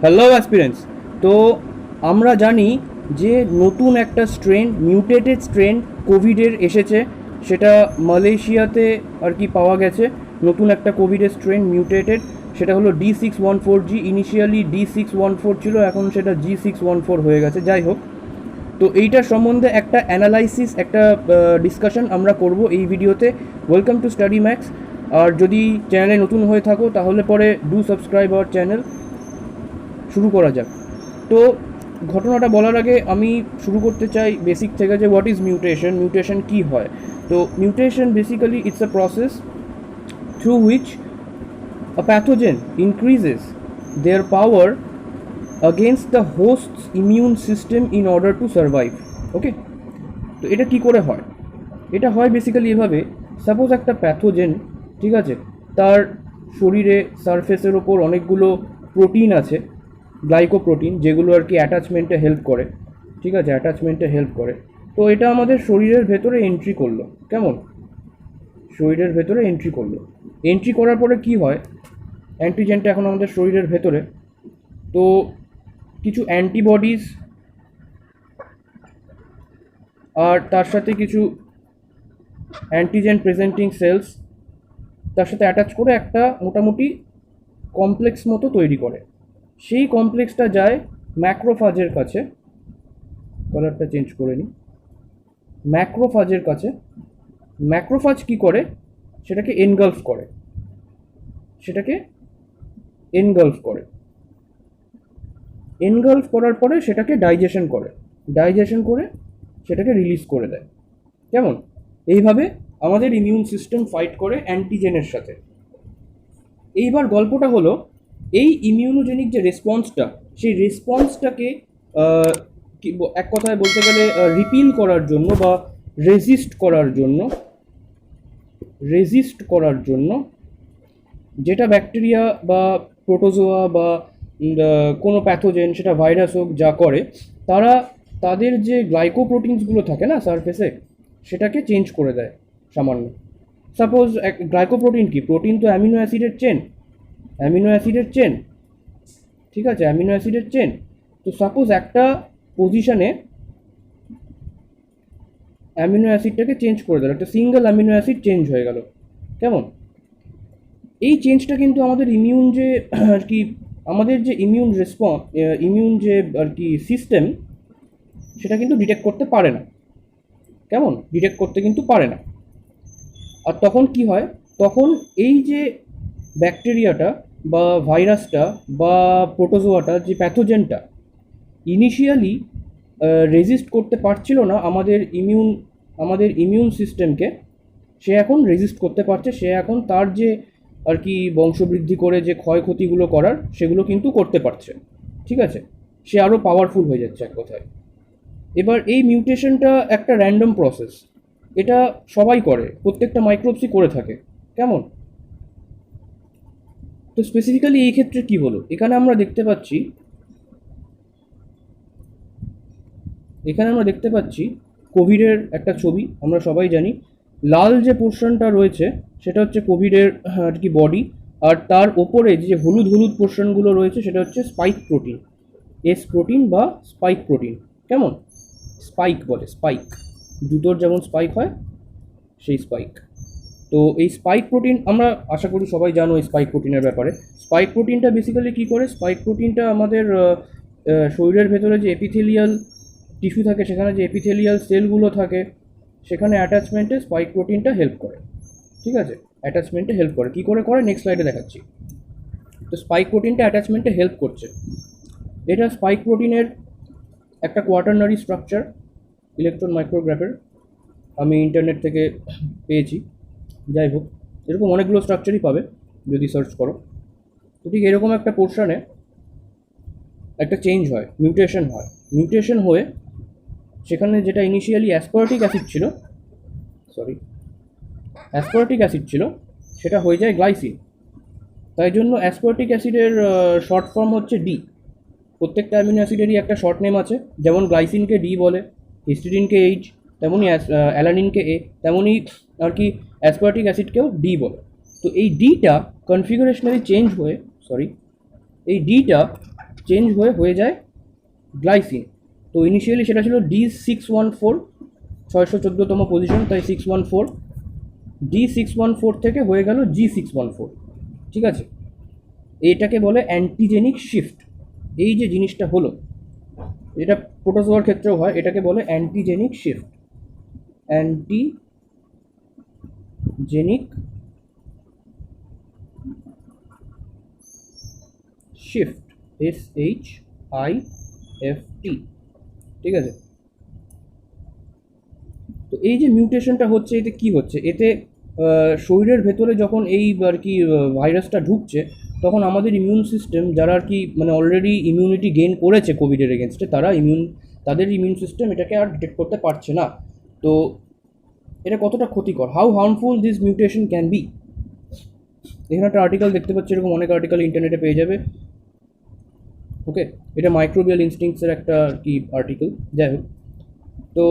Hello aspirants. তো আমরা জানি যে নতুন একটা স্ট্রেন, মিউটেটেড স্ট্রেন কোভিডের এসেছে। সেটা মালয়েশিয়াতে আর কি পাওয়া গেছে। নতুন একটা কোভিডের স্ট্রেন মিউটেটেড, সেটা হলো D614G। ইনিশিয়ালি D614 ছিল, এখন সেটা G614 হয়ে গেছে। যাই হোক, তো এইটার সম্বন্ধে একটা অ্যানালাইসিস, একটা ডিসকাশন আমরা করব এই ভিডিওতে। Welcome to Study Max. আর যদি চ্যানেলে নতুন হয়ে থাকো তাহলে পরে ডু সাবস্ক্রাইব আওয়ার চ্যানেল। শুরু করা যাক। তো ঘটনাটা বলার আগে আমি শুরু করতে চাই বেসিক থেকে, যে হোয়াট ইজ মিউটেশন, মিউটেশন কী হয়। তো mutation basically it's a process through which a pathogen increases their power against the host's immune system in order to survive. ওকে, তো এটা কি করে হয়? এটা হয় বেসিক্যালি এভাবে। সাপোজ একটা প্যাথোজেন, ঠিক আছে, তার শরীরে সারফেসের ওপর অনেকগুলো প্রোটিন আছে, গ্লাইকোপ্রোটিন, যেগুলো আর কি অ্যাটাচমেন্টে হেল্প করে। ঠিক আছে, অ্যাটাচমেন্টে হেল্প করে। তো এটা আমাদের শরীরের ভেতরে এন্ট্রি করলো। কেমন? শরীরের ভেতরে এন্ট্রি করলো। এন্ট্রি করার পরে কি হয়? অ্যান্টিজেনটা এখন আমাদের শরীরের ভেতরে। তো কিছু অ্যান্টিবডিজ আর তার সাথে কিছু অ্যান্টিজেন প্রেজেন্টিং সেলস তার সাথে অ্যাটাচ করে একটা মোটামুটি কমপ্লেক্স মতো তৈরি করে। সেই কমপ্লেক্সটা যায় ম্যাক্রোফাজের কাছে। কালারটা চেঞ্জ করে নিই। ম্যাক্রোফাজের কাছে। ম্যাক্রোফাজ কি করে? সেটাকে এনগালফ করে। সেটাকে এনগালফ করে। এনগালফ করার পরে সেটাকে ডাইজেশন করে। ডাইজেশন করে সেটাকে রিলিজ করে দেয়। কেমন? এইভাবে আমাদের ইমিউন সিস্টেম ফাইট করে অ্যান্টিজেনের সাথে। এইবার গল্পটা হলো, এই ইমিউনোজেনিক যে রেসপন্সটা, সেই রেসপন্সটাকে এক কথায় বলতে গেলে রিপিল করার জন্য বা রেজিস্ট করার জন্য যেটা ব্যাকটেরিয়া বা প্রোটোজোয়া বা কোনো প্যাথোজেন, সেটা ভাইরাস হোক, যা করে, তারা তাদের যে গ্লাইকোপ্রোটিনসগুলো থাকে না সারফেসে, সেটাকে চেঞ্জ করে দেয় সামান্য। সাপোজ গ্লাইকোপ্রোটিন কি? প্রোটিন তো অ্যামিনো অ্যাসিডের চেন। অ্যামিনো অ্যাসিডের চেন, ঠিক আছে, অ্যামিনো অ্যাসিডের চেন। তো সাপোজ একটা পজিশনে অ্যামিনো অ্যাসিডটাকে চেঞ্জ করে দিল, একটা সিঙ্গেল অ্যামিনো অ্যাসিড চেঞ্জ হয়ে গেল। কেমন? এই চেঞ্জটা কিন্তু আমাদের ইমিউন যে আর কি, আমাদের যে ইমিউন রেসপন্স, ইমিউন যে আর কি সিস্টেম, সেটা কিন্তু ডিটেক্ট করতে পারে না। কেমন? ডিটেক্ট করতে কিন্তু পারে না। আর তখন কি হয়? তখন এই যে ব্যাকটেরিয়াটা বা ভাইরাসটা বা প্রোটোজোয়াটা, যে প্যাথোজেনটা ইনিশিয়ালি রেজিস্ট করতে পারছিল না আমাদের ইমিউন সিস্টেমকে, সে এখন রেজিস্ট করতে পারছে। সে এখন তার যে আর কি বংশবৃদ্ধি করে যে ক্ষয়ক্ষতিগুলো করার, সেগুলো কিন্তু করতে পারছে। ঠিক আছে, সে আরও পাওয়ারফুল হয়ে যাচ্ছে এক কথায়। এবার এই মিউটেশনটা একটা র্যান্ডম প্রসেস। এটা সবাই করে, প্রত্যেকটা মাইক্রোবসই করে থাকে। কেমন? তো স্পেসিফিক্যালি এই ক্ষেত্রে কি হলো? এখানে আমরা দেখতে পাচ্ছি কোভিডের একটা ছবি। আমরা সবাই জানি লাল যে পোর্শনটা রয়েছে সেটা হচ্ছে কোভিডের আর কি বডি, আর তার ওপরে যে হলুদ হলুদ পোর্শনগুলো রয়েছে সেটা হচ্ছে স্পাইক প্রোটিন, এস প্রোটিন বা স্পাইক প্রোটিন। কেমন? স্পাইক বলে, স্পাইক। জুতোর যেমন স্পাইক হয়, সেই স্পাইক। তো এই স্পাইক প্রোটিন, আমরা আশা করি সবাই জানো এই স্পাইক প্রোটিনের ব্যাপারে। স্পাইক প্রোটিনটা বেসিক্যালি কী করে? স্পাইক প্রোটিনটা আমাদের শরীরের ভেতরে যে এপিথেলিয়াল টিস্যু থাকে, সেখানে যে এপিথেলিয়াল সেলগুলো থাকে, সেখানে অ্যাটাচমেন্টে স্পাইক প্রোটিনটা হেল্প করে। ঠিক আছে, অ্যাটাচমেন্টে হেল্প করে। কী করে করে নেক্সট স্লাইডে দেখাচ্ছি। তো স্পাইক প্রোটিনটা অ্যাটাচমেন্টে হেল্প করছে। এটা স্পাইক প্রোটিনের একটা কোয়াটারনারি স্ট্রাকচার, ইলেকট্রন মাইক্রোগ্রাফের, আমি ইন্টারনেট থেকে পেয়েছি। যাই হোক, এরকম অনেকগুলো স্ট্রাকচারই পাবে যদি সার্চ করো। তো ঠিক এরকম একটা পোর্শনে একটা চেঞ্জ হয়, মিউটেশন হয়। মিউটেশন হয়ে সেখানে যেটা ইনিশিয়ালি অ্যাসপারটিক অ্যাসিড ছিল, সেটা হয়ে যায় গ্লাইসিন। তাই জন্য অ্যাসপারটিক অ্যাসিডের শর্ট ফর্ম হচ্ছে ডি। প্রত্যেকটা অ্যামিনো অ্যাসিডেরই একটা শর্ট নেম আছে। যেমন গ্লাইসিনকে ডি বলে, হিস্টিডিনকে এইচ, তেমনই অ্যালানিনকে এ, তেমনই আর কি অ্যাসপারটিক অ্যাসিডকেও ডি বলে। তো এই ডিটা কনফিগারেশনালি চেঞ্জ হয়ে, এই ডিটা চেঞ্জ হয়ে যায় গ্লাইসিন। তো ইনিশিয়ালি সেটা ছিল D614, 614তম পজিশন, তাই 614। D614 থেকে হয়ে গেল G614, ঠিক আছে। এটাকে বলে অ্যান্টিজেনিক শিফট। এই যে জিনিসটা হলো, এটা প্রোটোজোয়ার ক্ষেত্রেও হয়, এটাকে বলে antigenic shift. Antigenic shift, SHIFT, ঠিক আছে। তো এই যে মিউটেশনটা হচ্ছে, এতে কি হচ্ছে, এতে শরীরের ভেতরে যখন এই আর কি ভাইরাসটা ঢুকছে, তখন আমাদের ইমিউন সিস্টেম, যারা আর কি মানে অলরেডি ইমিউনিটি গেইন করেছে কোভিডের এগেনস্টে, তাদের ইমিউন সিস্টেম এটাকে আর ডিটেক্ট করতে পারছে না। তো এটা কতটা ক্ষতিকর, how harmful this mutation can be. এখানে একটা আর্টিকেল দেখতে পাচ্ছি, এরকম অনেক আর্টিকেল ইন্টারনেটে পেয়ে যাবে। ওকে, এটা মাইক্রোবিয়াল ইনস্টিংক্টসের একটা আর কি আর্টিকেল, যাই হোক। তো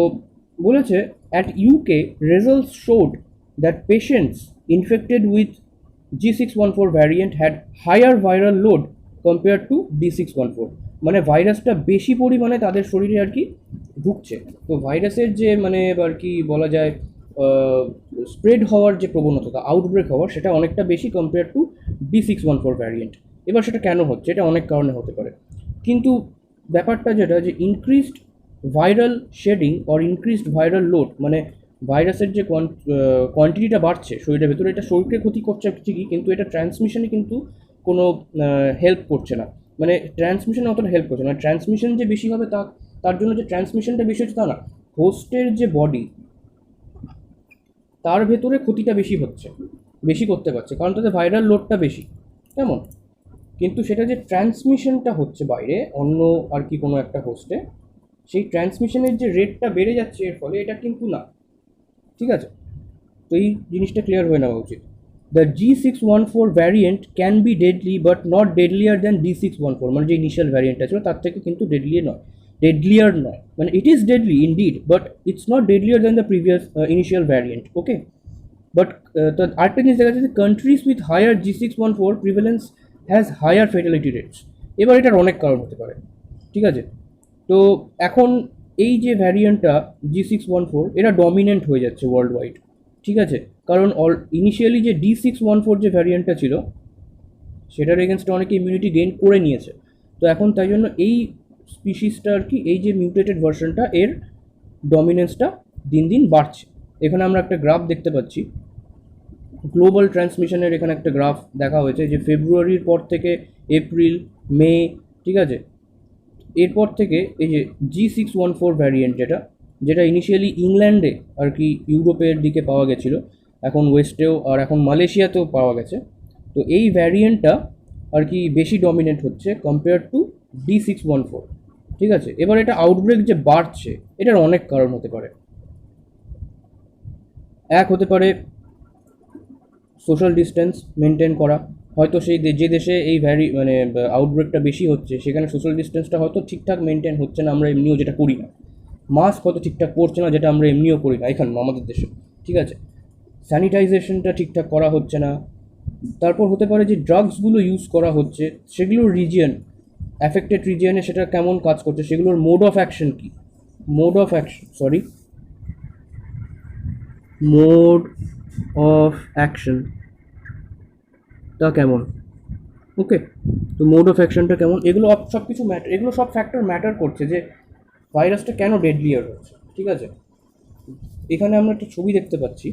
বলেছে, at UK results showed that patients infected with G614 variant had higher viral load compared to D614, মানে ভাইরাসটা বেশি পরিমাণে তাদের শরীরে আর কি ঢুকছে। তো ভাইরাসের যে মানে আর কি বলা যায় স্প্রেড হওয়ার যে প্রবণতা, আউটব্রেক হওয়ার, সেটা অনেকটা বেশি কম্পেয়ার টু D614 ভ্যারিয়েন্ট। এবার সেটা কেন হচ্ছে, এটা অনেক কারণে হতে পারে, কিন্তু ব্যাপারটা যেটা, যে increased viral shedding or increased viral load, মানে ভাইরাসের যে কোয়ান্টিটিটা বাড়ছে শরীরের ভেতরে, এটা শরীরকে ক্ষতি করছে ঠিকই, কিন্তু এটা ট্রান্সমিশনে কিন্তু কোনো হেল্প করছে না, মানে ট্রান্সমিশনে অতটা হেল্প করছে না। ট্রান্সমিশন যে বেশি হবে তার জন্য যে ট্রান্সমিশনটা বেশি হচ্ছে তা না, হোস্টের যে বডি, তার ভেতরে ক্ষতিটা বেশি হচ্ছে, বেশি করতে পারছে, কারণ তাদের ভাইরাল লোডটা বেশি, কেমন। কিন্তু সেটা যে ট্রান্সমিশনটা হচ্ছে বাইরে অন্য আর কি কোনো একটা হোস্টে, সেই ট্রান্সমিশনের যে রেটটা বেড়ে যাচ্ছে এর ফলে, এটা কিন্তু না, ঠিক আছে। তো এই জিনিসটা ক্লিয়ার হয়ে নেওয়া উচিত। The G614 variant can be deadly but not deadlier than D614, মানে যে ইনিশিয়াল ভ্যারিয়েন্টটা ছিল তার থেকে কিন্তু ডেডলিয়ার নয়, মানে it is deadly indeed, but it's not deadlier than the previous initial variant. Okay, but তো আরেকটা জিনিস দেখা যাচ্ছে, countries with higher G614 prevalence has higher fatality rates. এবার এটার অনেক কারণ হতে পারে, ঠিক আছে। তো এখন এই যে ভ্যারিয়েন্টটা G614, এটা ডমিনেন্ট হয়ে যাচ্ছে ওয়ার্ল্ড ওয়াইড, ঠিক আছে। কারণ ইনিশিয়ালি যে D614 যে ভ্যারিয়েন্টটা ছিল, সেটার এগেনস্টে অনেকে ইমিউনিটি গেইন করে নিয়েছে। তো এখন তাই জন্য এই স্পিসিসটা আর কি, এই যে মিউটেটেড ভার্সনটা, এর ডমিনেন্সটা দিন দিন বাড়ছে। এখানে আমরা একটা গ্রাফ দেখতে পাচ্ছি, গ্লোবাল ট্রান্সমিশনের এখানে একটা গ্রাফ দেখা হয়েছে, যে ফেব্রুয়ারির পর থেকে এপ্রিল, মে, ঠিক আছে, এরপর থেকে এই যে G614 ভ্যারিয়েন্ট, যেটা ইনিশিয়ালি ইংল্যান্ডে আর কি ইউরোপের দিকে পাওয়া গেছিলো, এখন ওয়েস্টেও আর এখন মালয়েশিয়াতেও পাওয়া গেছে। তো এই ভ্যারিয়েন্টটা আর কি বেশি ডমিনেন্ট হচ্ছে কম্পেয়ার টু D614, ঠিক আছে। এবার এটা আউটব্রেক যে বাড়ছে, এটার অনেক কারণ হতে পারে। এক হতে পারে সোশ্যাল ডিস্টেন্স মেনটেন করা, হয়তো সেই যে দেশে এই মানে আউটব্রেকটা বেশি হচ্ছে, সেখানে সোশ্যাল ডিস্টেন্সটা হয়তো ঠিকঠাক মেনটেন হচ্ছে না, আমরা এমনিও যেটা করি না। মাস্ক হয়তো ঠিকঠাক পড়ছে না, যেটা আমরা এমনিও করি না এখানে আমাদের দেশে, ঠিক আছে। স্যানিটাইজেশনটা ঠিকঠাক করা হচ্ছে না। তারপর হতে পারে যে ড্রাগসগুলো ইউজ করা হচ্ছে, সেগুলোর রিজিয়ন, অ্যাফেক্টেড রিজিয়নে সেটা কেমন কাজ করছে, সেগুলোর মোড অফ অ্যাকশন কী, মোড অফ অ্যাকশনটা কেমন। ওকে, তো মোড অফ অ্যাকশনটা কেমন, এগুলো সব কিছু এগুলো সব ফ্যাক্টর ম্যাটার করছে যে ভাইরাসটা কেন ডেডলিয়ার হচ্ছে, ঠিক আছে। এখানে আমরা একটা ছবি দেখতে পাচ্ছি,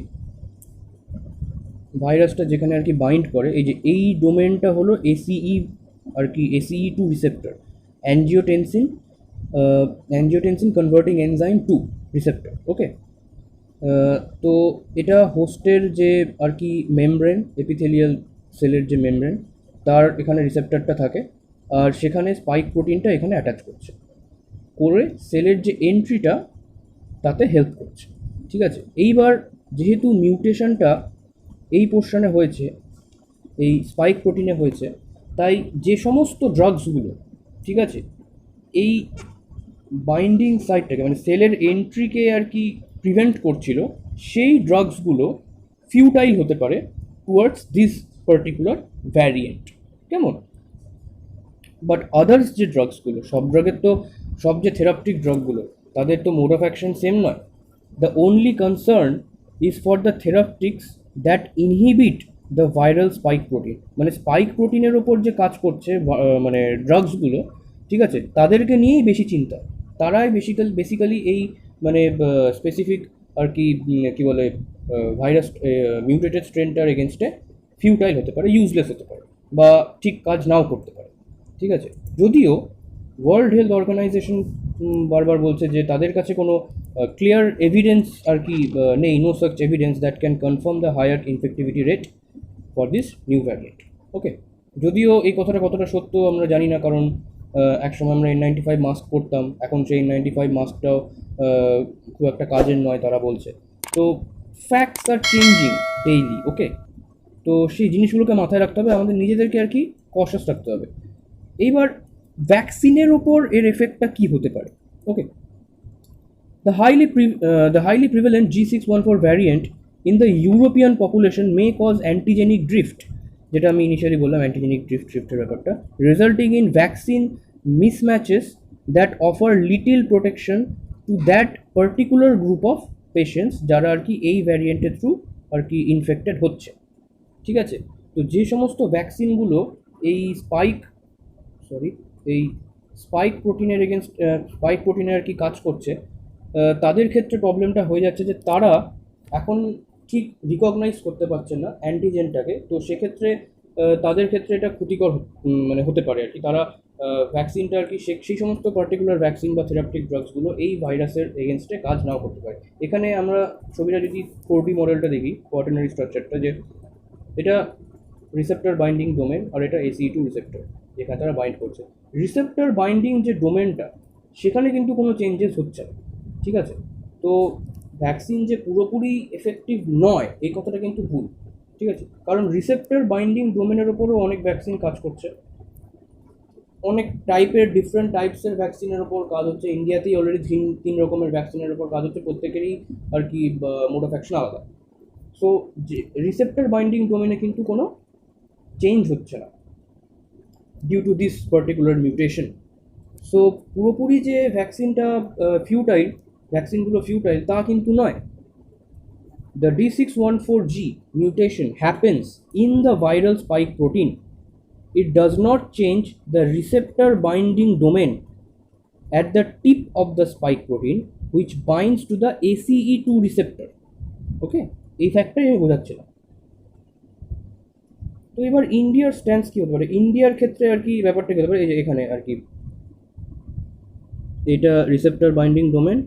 ভাইরাসটা যেখানে আর কি বাইন্ড করে, এই যে এই ডোমেনটা হলো ACE আর কি, ACE2 receptor, angiotensin converting enzyme 2 receptor. Okay, তো এটা হোস্টের যে আর কি মেমব্রেন, এপিথেলিয়াল সেলের যে মেমব্রেন, তার এখানে রিসেপ্টরটা থাকে, আর সেখানে স্পাইক প্রোটিনটা এখানে অ্যাটাচ করে সেলের যে এন্ট্রিটা তাতে হেল্প করছে, ঠিক আছে। এইবার যেহেতু মিউটেশনটা এই পোর্শনে হয়েছে, এই স্পাইক প্রোটিনে হয়েছে, তাই যে সমস্ত ড্রাগসগুলো, ঠিক আছে, এই বাইন্ডিং সাইটটাকে মানে সেলের এন্ট্রিকে আর কি প্রিভেন্ট করছিল, সেই ড্রাগসগুলো ফিউটাইল হতে পারে টুয়ার্ডস দিস পার্টিকুলার ভ্যারিয়েন্ট, কেমন। বাট আদার্স যে ড্রাগসগুলো, সব ড্রাগের তো, সব যে থেরাপটিক ড্রাগগুলো তাদের তো মোড অফ অ্যাকশন সেম নয়। The only concern is for the therapeutics that inhibit the viral spike protein, মানে স্পাইক প্রোটিনের ওপর যে কাজ করছে মানে ড্রাগসগুলো, ঠিক আছে, তাদেরকে নিয়েই বেশি চিন্তা। তারাই বেসিক্যালি এই মানে স্পেসিফিক আর কি কী বলে ভাইরাস মিউটেটেড স্ট্রেনটার এগেনস্টে ফিউটাইল হতে পারে, ইউজলেস হতে পারে, বা ঠিক কাজ নাও করতে পারে। ঠিক আছে, যদিও ওয়ার্ল্ড হেলথ অর্গানাইজেশন বারবার বলছে যে তাদের কাছে কোনো ক্লিয়ার এভিডেন্স আর কি নেই, no such evidence that can confirm the higher infectivity rate for this new variant. Okay, যদিও এই কথাটা কতটা সত্য আমরা জানি না, কারণ একসময় আমরা N95 মাস্ক পরতাম, এখন সেই N95 মাস্কটাও খুব একটা কাজের নয় তারা বলছে। তো ফ্যাক্টস আর চেঞ্জিং ডেইলি। ওকে, তো সেই জিনিসগুলোকে মাথায় রাখতে হবে, আমাদের নিজেদেরকে আর কি কশাস রাখতে হবে। এইবার ভ্যাকসিনের ওপর এর এফেক্টটা কী হতে পারে? ওকে, the highly prevalent G614 variant in the European population may cause antigenic drift, যেটা আমি ইনিশিয়ালি বললাম অ্যান্টিজেনিক ড্রিফটের ব্যাপারটা, resulting in vaccine mismatches that offer little protection to that particular group of patients যারা আর কি এই ভ্যারিয়েন্টের থ্রু আর কি ইনফেক্টেড হচ্ছে। ঠিক আছে, তো যে সমস্ত ভ্যাকসিনগুলো এই এই স্পাইক প্রোটিনের এগেনস্ট স্পাইক প্রোটিনে আর কি কাজ করছে, তাদের ক্ষেত্রে প্রবলেমটা হয়ে যাচ্ছে যে তারা এখন ঠিক রিকগনাইজ করতে পারছে না অ্যান্টিজেনটাকে। তো সেক্ষেত্রে তাদের ক্ষেত্রে এটা ক্ষতিকর মানে হতে পারে আর কি। তারা ভ্যাকসিনটা আর কি সেই সমস্ত পার্টিকুলার ভ্যাকসিন বা থেরাপিউটিক ড্রাগসগুলো এই ভাইরাসের এগেনস্টে কাজ নাও করতে পারে। এখানে আমরা ছবিটা যদি 4D মডেলটা দেখি, কোয়াটার্নারি স্ট্রাকচারটা, যে এটা রিসেপ্টর বাইন্ডিং ডোমেন আর এটা ACE2 রিসেপ্টর যেখানে তারা বাইন্ড করছে। রিসেপ্টর বাইন্ডিং যে ডোমেনটা, সেখানে কিন্তু কোনো চেঞ্জেস হচ্ছে না। ঠিক আছে, তো ভ্যাকসিন যে পুরোপুরি এফেক্টিভ নয় এই কথাটা কিন্তু ভুল। ঠিক আছে, কারণ রিসেপ্টর বাইন্ডিং ডোমেনের ওপরও অনেক ভ্যাকসিন কাজ করছে, অনেক টাইপের ডিফারেন্ট টাইপসের ভ্যাকসিনের ওপর কাজ হচ্ছে। ইন্ডিয়াতেই অলরেডি তিন রকমের ভ্যাকসিনের ওপর কাজ হচ্ছে, প্রত্যেকেরই আর কি মোড অফ অ্যাকশন আলাদা। সো যে রিসেপ্টর বাইন্ডিং ডোমেনে কিন্তু কোনো চেঞ্জ হচ্ছে না due to this particular mutation. So পুরোপুরি যে ভ্যাকসিনটা ভ্যাকসিনগুলো ফিউটাইল তা কিন্তু নয়। The D614G mutation happens in the viral spike protein. It does not change the receptor binding domain at the tip of the spike protein, which binds to the ACE2 receptor. ওকে, এই ফ্যাক্টটাই আমি বোঝাচ্ছিলাম। তো এবার ইন্ডিয়ার stance কী হতে পারে? ইন্ডিয়ার ক্ষেত্রে আর কি ব্যাপারটা কী হতে পারে, এই যে এখানে আর কি এটা রিসেপ্টর বাইন্ডিং ডোমেন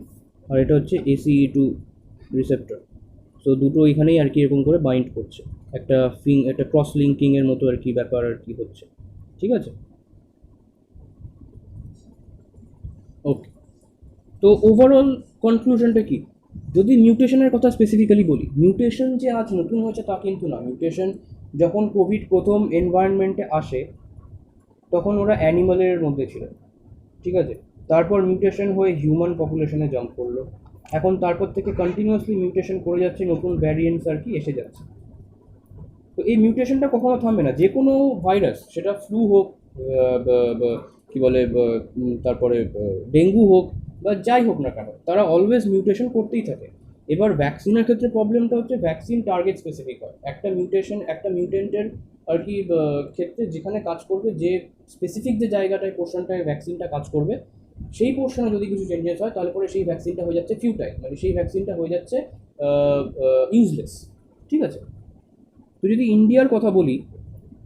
আর এটা হচ্ছে ACE2 রিসেপ্টর। সো দুটো এখানেই আর কি এরকম করে বাইন্ড করছে, একটা ক্রস লিঙ্কিংয়ের মতো আর কি ব্যাপার আর কি হচ্ছে। ঠিক আছে, ওকে। তো ওভারঅল কনক্লুশনটা কি? যদি মিউটেশনের কথা স্পেসিফিক্যালি বলি, মিউটেশন যে আজ নতুন হয়েছে তা কিন্তু না। মিউটেশন যখন কোভিড প্রথম এনভায়রনমেন্টে আসে তখন ওরা অ্যানিমালের মধ্যে ছিল। ঠিক আছে, তারপর মিউটেশন হয়ে হিউম্যান পপুলেশনে জাম্প করলো, এখন তারপর থেকে কন্টিনিউয়াসলি মিউটেশন করে যাচ্ছে, নতুন ভ্যারিয়েন্টস আর কি এসে যাচ্ছে। তো এই মিউটেশনটা কখনো থামবে না। যে কোনো ভাইরাস, সেটা ফ্লু হোক, কী বলে তারপরে ডেঙ্গু হোক বা যাই হোক না কেন, তারা অলওয়েজ মিউটেশন করতেই থাকে। এবার ভ্যাকসিনের ক্ষেত্রে প্রবলেমটা হচ্ছে ভ্যাকসিন টার্গেট স্পেসিফিক হয়। একটা মিউটেন্টের আর কি ক্ষেত্রে যেখানে কাজ করবে, যে স্পেসিফিক যে জায়গাটায় পোর্শনটায় ভ্যাকসিনটা কাজ করবে, সেই পোর্শনে যদি কিছু চেঞ্জেস হয় তাহলে পরে সেই ভ্যাকসিনটা হয়ে যাচ্ছে ফিউটাইল, মানে সেই ভ্যাকসিনটা হয়ে যাচ্ছে ইউজলেস। ঠিক আছে, তো যদি ইন্ডিয়ার কথা বলি,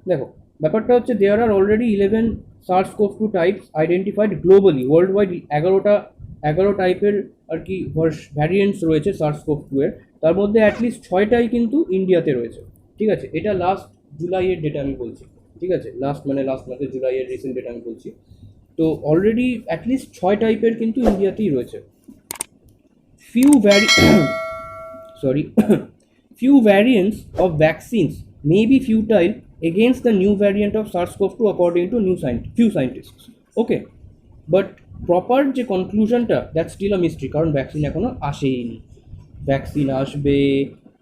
দেখো ব্যাপারটা হচ্ছে there are already 11 SARS-CoV-2 types identified globally. Worldwide 11 টাইপের আর কি ভ্যারিয়েন্টস রয়েছে SARS-CoV-2 এর, তার মধ্যে অ্যাটলিস্ট 6টাই কিন্তু ইন্ডিয়াতে রয়েছে। ঠিক আছে, এটা লাস্ট জুলাইয়ের ডেটা আমি বলছি। ঠিক আছে, লাস্ট মাসে জুলাইয়ের রিসেন্ট ডেটা আমি বলছি। তো অলরেডি অ্যাটলিস্ট 6 টাইপের কিন্তু ইন্ডিয়াতেই রয়েছে। Few variants of vaccines may be futile against the new variant of SARS-CoV-2 according to few scientists. Okay, but proper যে কনক্লুশনটা দ্যাট স্টিল আ মিস্ট্রি, কারণ ভ্যাকসিন এখনো আসেইনি। ভ্যাকসিন আসবে,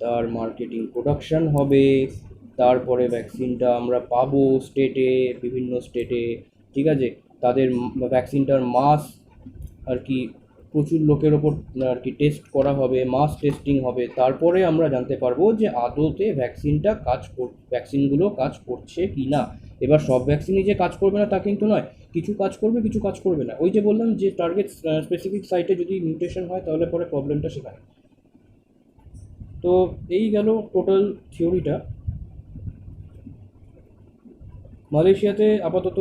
তার মার্কেটিং প্রোডাকশন হবে, তারপরে ভ্যাকসিনটা আমরা পাবো বিভিন্ন স্টেটে, ঠিক আছে, তাদের ভ্যাকসিনটার মাস আর কি প্রচুর লোকের ওপর আর কি টেস্ট করা হবে, মাস টেস্টিং হবে, তারপরে আমরা জানতে পারবো যে আদতে ভ্যাকসিনগুলো কাজ করছে কি না। এবার সব ভ্যাকসিনই যে কাজ করবে না তা কিন্তু নয়, কিছু কাজ করবে কিছু কাজ করবে না। ওই যে বললাম যে টার্গেট স্পেসিফিক সাইটে যদি মিউটেশন হয় তাহলে পরে প্রবলেমটা সেখানে। তো এই গেল টোটাল থিওরিটা। মালয়েশিয়াতে আপাতত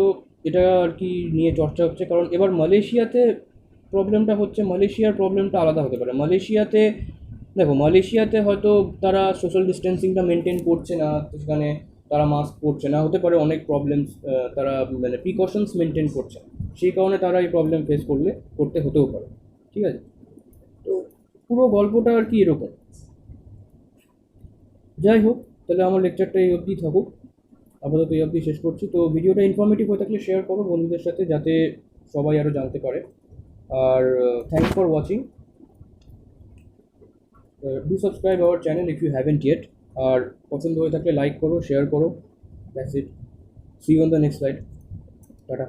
এটা আর কি নিয়ে চর্চা হচ্ছে, কারণ এবার মালয়েশিয়াতে প্রবলেমটা হচ্ছে, মালয়েশিয়ার প্রবলেমটা আলাদা হতে পারে। মালয়েশিয়াতে দেখো, মালয়েশিয়াতে হয়তো তারা সোশ্যাল ডিস্টেন্সিংটা মেনটেন করছে না, তো সেখানে তারা মাস্ক পরছে না, হতে পারে অনেক প্রবলেমস, তারা মানে প্রিকশনস মেনটেন করছে না, সেই কারণে তারা এই প্রবলেম ফেস করতে হতেও পারে। ঠিক আছে, তো পুরো গল্পটা আর কি এরকম। যাই হোক, তাহলে আমার লেকচারটা এই অবধি থাকুক, আপাতত এই অবধি শেষ করছি। তো ভিডিওটা ইনফরমেটিভ হয়ে থাকলে শেয়ার করো বন্ধুদের সাথে, যাতে সবাই আরও জানতে পারে। আর thanks for watching. Do subscribe our channel if you haven't yet. আর পছন্দ হয়ে থাকলে লাইক করো, শেয়ার করো। That's it. See you on the next slide. Tata.